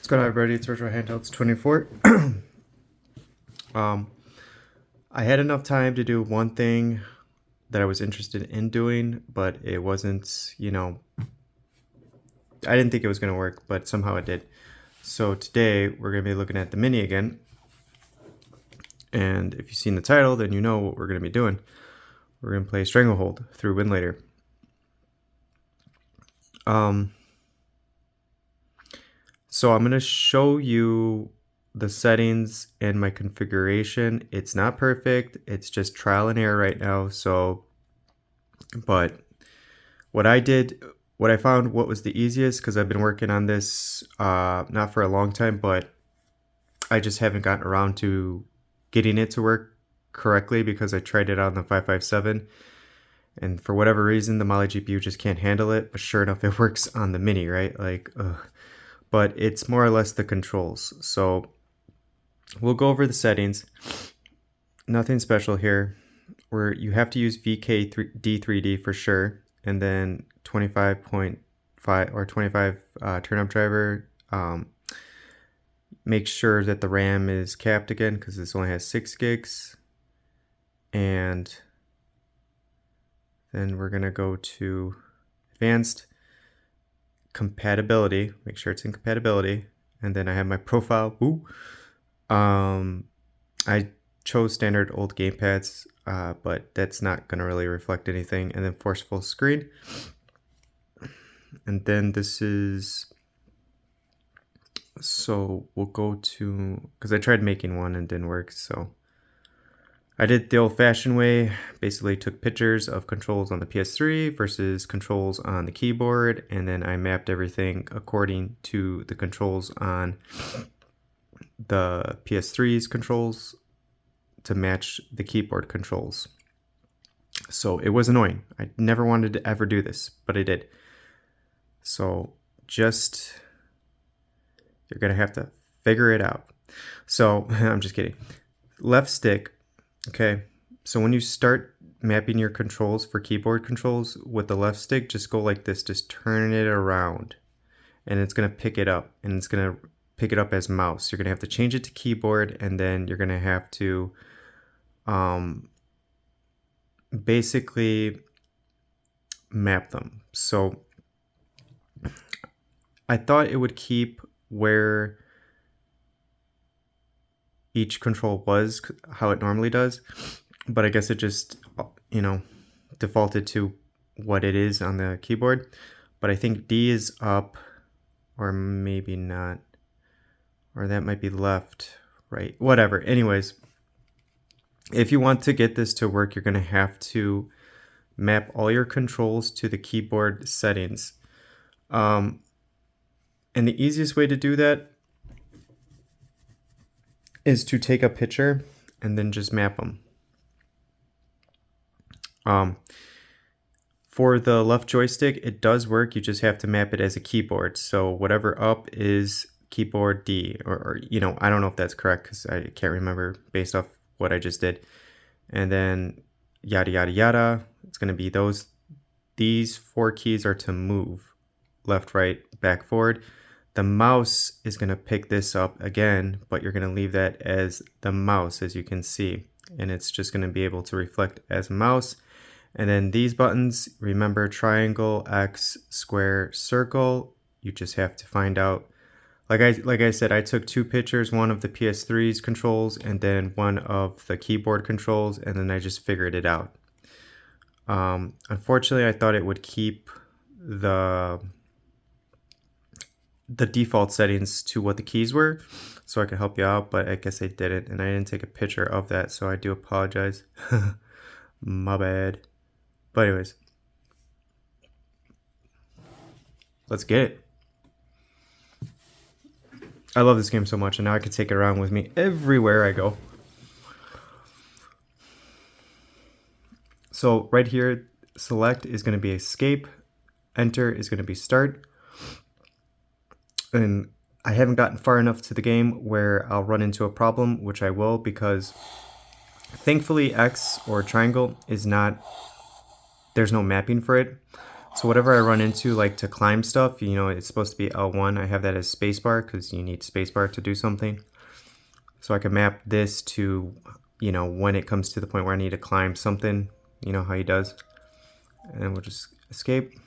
going on, everybody? It's Retroid Handhelds 24. I had enough time to do one thing that I was interested in doing, but it wasn't, I didn't think it was going to work, but somehow it did. So today we're going to be looking at the Mini again. And if you've seen the title, then you know what we're going to be doing. We're going to play Stranglehold through Winlator. So I'm going to show you the settings and my configuration. It's not perfect. It's just trial and error right now. So, but what I found what was the easiest, because I've been working on this not for a long time, but I just haven't gotten around to getting it to work correctly because I tried it on the 557. And for whatever reason, the Mali GPU just can't handle it. But sure enough, it works on the Mini, right? Like, but it's more or less the controls. So we'll go over the settings. Nothing special here. Where you have to use VKD3D for sure, and then 25.5 or 25 turn-up driver. Make sure that the RAM is capped again because this only has 6 gigs. And then we're gonna go to advanced compatibility. Make sure it's in compatibility, and then I have my profile. I chose standard old gamepads, but that's not going to really reflect anything. And then force full screen, and then this is, so we'll go to, because I tried making one and didn't work, so I did the old-fashioned way. Basically took pictures of controls on the PS3 versus controls on the keyboard, and then I mapped everything according to the controls on the PS3's controls to match the keyboard controls. So it was annoying. I never wanted to ever do this, but I did. So just, you're gonna have to figure it out. So I'm just kidding. Left stick. Okay, so when you start mapping your controls for keyboard controls with the left stick, just go like this, just turn it around, and it's going to pick it up, and it's going to pick it up as mouse. You're going to have to change it to keyboard, and then you're going to have to basically map them. So I thought it would keep where each control was, how it normally does, but I guess it just, defaulted to what it is on the keyboard. But I think D is up, or maybe not, or that might be left, right, whatever. Anyways, if you want to get this to work, you're going to have to map all your controls to the keyboard settings. And the easiest way to do that is to take a picture and then just map them. For the left joystick, it does work. You just have to map it as a keyboard. So whatever up is keyboard D, or I don't know if that's correct because I can't remember based off what I just did. And then yada yada yada. It's going to be these 4 keys are to move: left, right, back, forward. The mouse is going to pick this up again, but you're going to leave that as the mouse, as you can see. And it's just going to be able to reflect as a mouse. And then these buttons, remember triangle, X, square, circle. You just have to find out. Like I said, I took 2 pictures, one of the PS3's controls and then one of the keyboard controls, and then I just figured it out. Unfortunately, I thought it would keep the default settings to what the keys were, so I could help you out, but I guess I didn't, and I didn't take a picture of that, so I do apologize. My bad. But anyways, let's get it. I love this game so much, and now I can take it around with me everywhere I go. So right here, select is going to be escape, enter is going to be start. And I haven't gotten far enough to the game where I'll run into a problem, which I will, because thankfully X or triangle is not, there's no mapping for it. So whatever I run into, like to climb stuff, you know, it's supposed to be L1. I have that as spacebar because you need spacebar to do something. So I can map this to, you know, when it comes to the point where I need to climb something, you know how he does. And we'll just escape.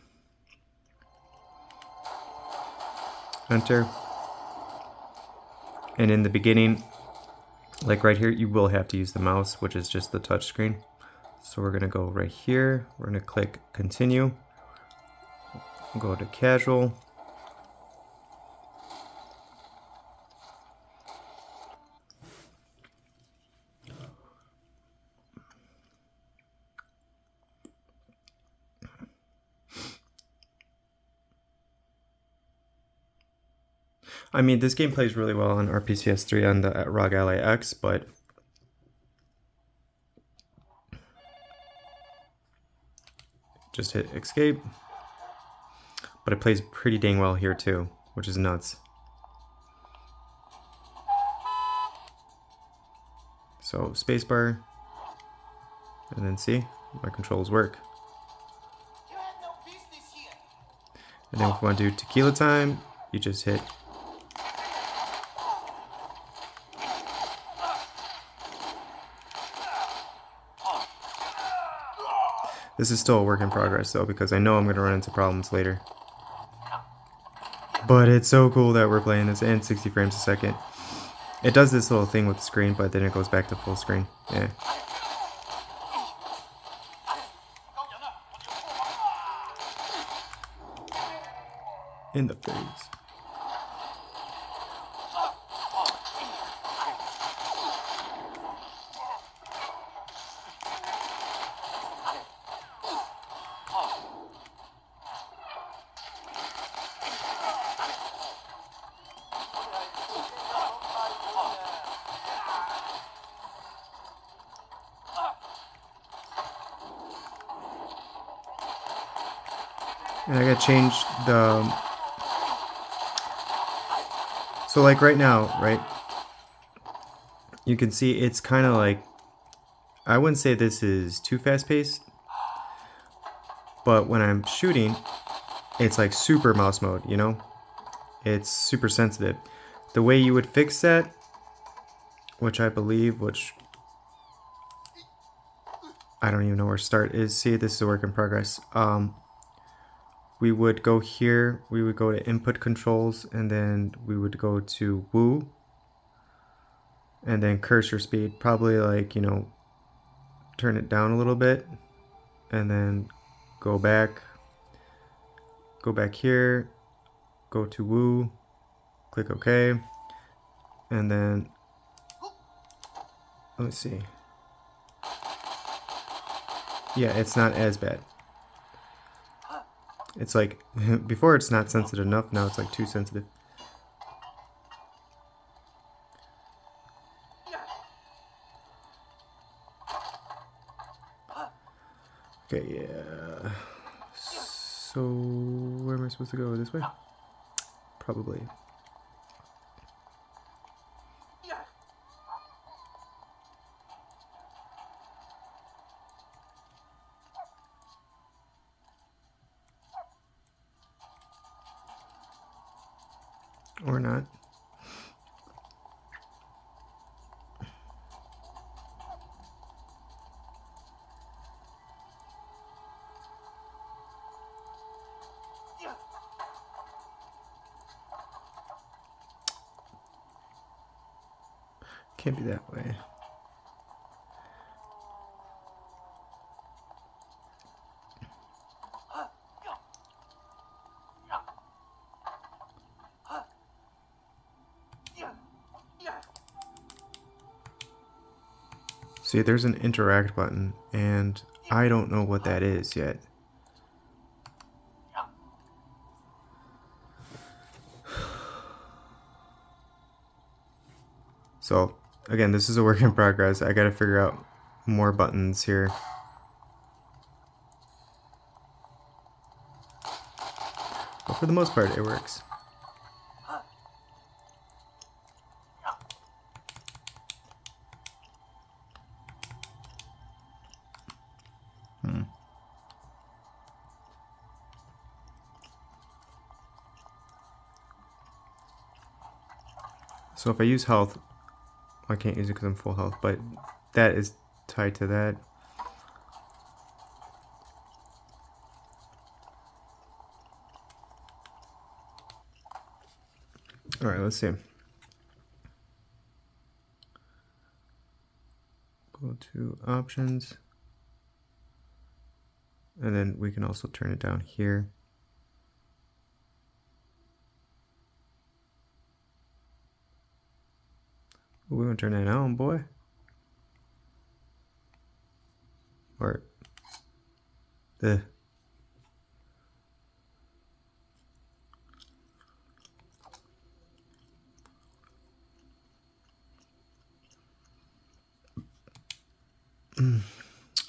Enter. And in the beginning, like right here, you will have to use the mouse, which is just the touch screen. So we're gonna go right here. We're gonna click continue. Go to casual. I mean, this game plays really well on RPCS3 on the ROG Ally X, but just hit escape. But it plays pretty dang well here too, which is nuts. So spacebar, and then see, my controls work. And then if we want to do tequila time, you just hit . This is still a work in progress though, because I know I'm going to run into problems later. But it's so cool that we're playing this in 60 frames a second. It does this little thing with the screen, but then it goes back to full screen. Yeah. In the face. And I gotta change the... So like right now, right? You can see it's kind of like... I wouldn't say this is too fast paced, but when I'm shooting, it's like super mouse mode, you know? It's super sensitive. The way you would fix that, which I believe, which I don't even know where start is. See, this is a work in progress. We would go here, we would go to input controls, and then we would go to woo, and then cursor speed, probably like, you know, turn it down a little bit, and then go back here, go to woo, click OK, and then let me see. Yeah, it's not as bad. It's like, before it's not sensitive enough, now it's like too sensitive. Okay, yeah. So, where am I supposed to go? This way? Probably. Or not. Can't be that way. See, there's an interact button, and I don't know what that is yet. So, again, this is a work in progress. I gotta figure out more buttons here. But for the most part, it works. So if I use health, I can't use it because I'm full health, but that is tied to that. All right, let's see. Go to options. And then we can also turn it down here. Ooh, we're gonna turn that on, boy. Or the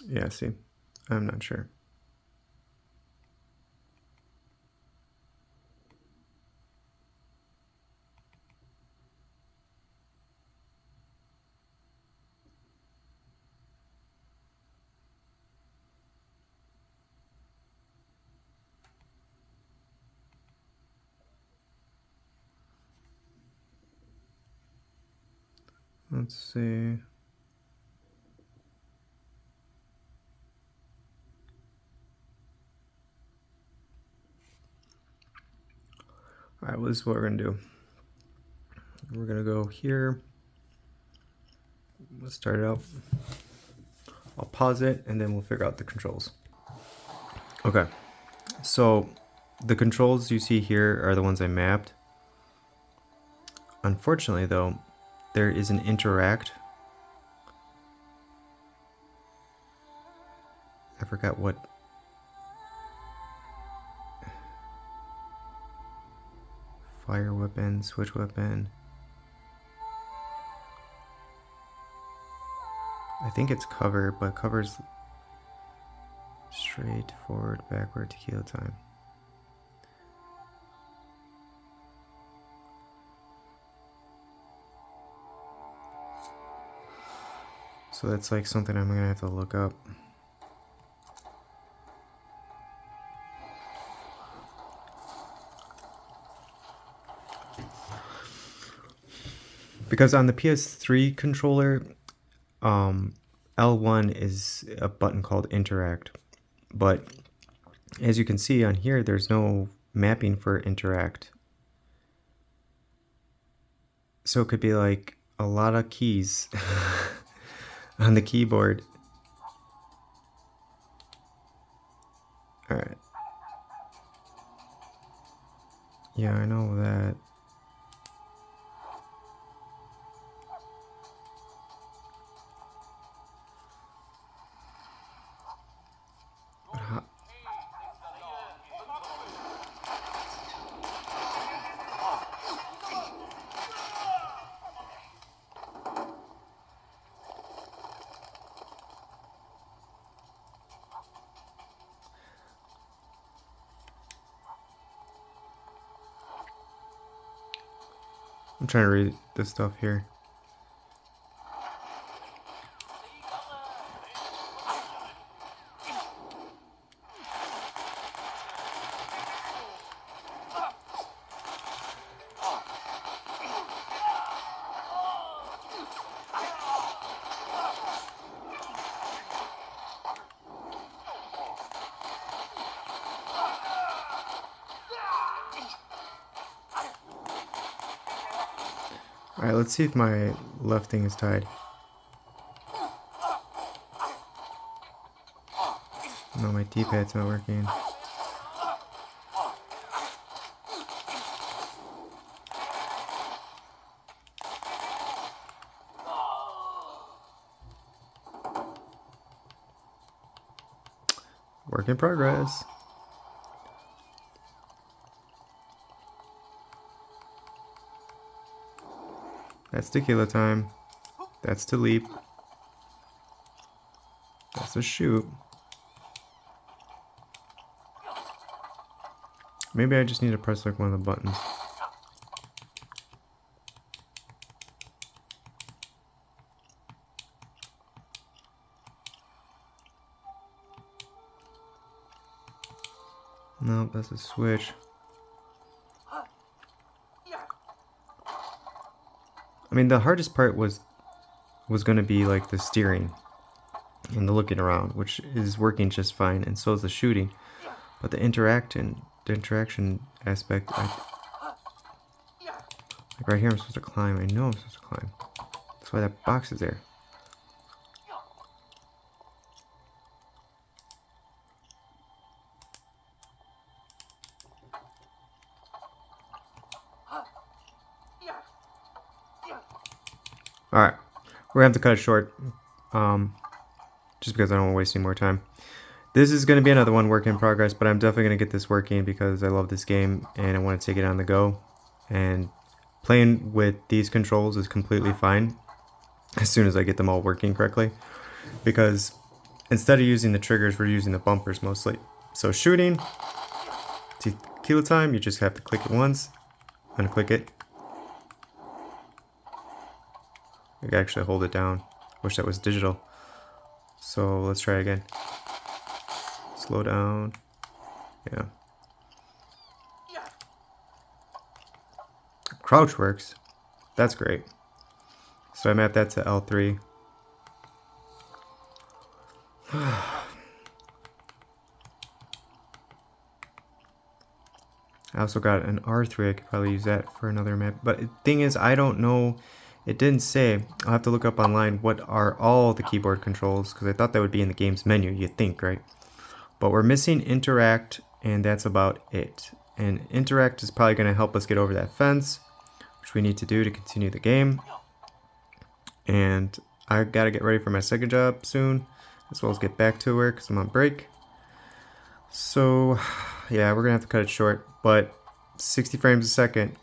yeah, see, I'm not sure. Let's see. All right, well, this is what we're gonna do. We're gonna go here. Let's start it out. I'll pause it and then we'll figure out the controls. Okay, so the controls you see here are the ones I mapped. Unfortunately though, there is an interact. I forgot what. Fire weapon, switch weapon. I think it's cover, but cover's straight, forward, backward, tequila time. So that's like something I'm gonna have to look up. Because on the PS3 controller, L1 is a button called interact. But as you can see on here, there's no mapping for interact. So it could be like a lot of keys on the keyboard. Alright. Yeah, I know that. I'm trying to read this stuff here. Alright, let's see if my left thing is tied. No, my D-pad's not working. Work in progress. That's tequila time. That's to leap. That's to shoot. Maybe I just need to press like one of the buttons. No, that's a switch. I mean, the hardest part was going to be like the steering and the looking around, which is working just fine, and so is the shooting. But the interaction aspect, like right here, I'm supposed to climb. I know I'm supposed to climb. That's why that box is there. Alright, we're gonna have to cut it short, just because I don't want to waste any more time. This is going to be another one work in progress, but I'm definitely going to get this working because I love this game and I want to take it on the go. And playing with these controls is completely fine as soon as I get them all working correctly, because instead of using the triggers, we're using the bumpers mostly. So shooting, tequila time, you just have to click it once, unclick it. You can actually hold it down. Wish that was digital. So let's try it again. Slow down. Yeah. Crouch works. That's great. So I mapped that to L3. I also got an R3. I could probably use that for another map. But the thing is, I don't know. It didn't say. I'll have to look up online what are all the keyboard controls, because I thought that would be in the game's menu, you'd think, right? But we're missing interact, and that's about it. And interact is probably going to help us get over that fence, which we need to do to continue the game. And I got to get ready for my second job soon, as well as get back to work because I'm on break. So yeah, we're going to have to cut it short, but 60 frames a second.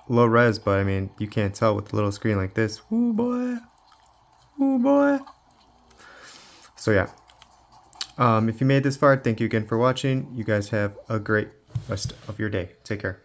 Low res, but I mean, you can't tell with a little screen like this. Ooh boy. Ooh boy. So yeah. If you made this far, thank you again for watching. You guys have a great rest of your day. Take care.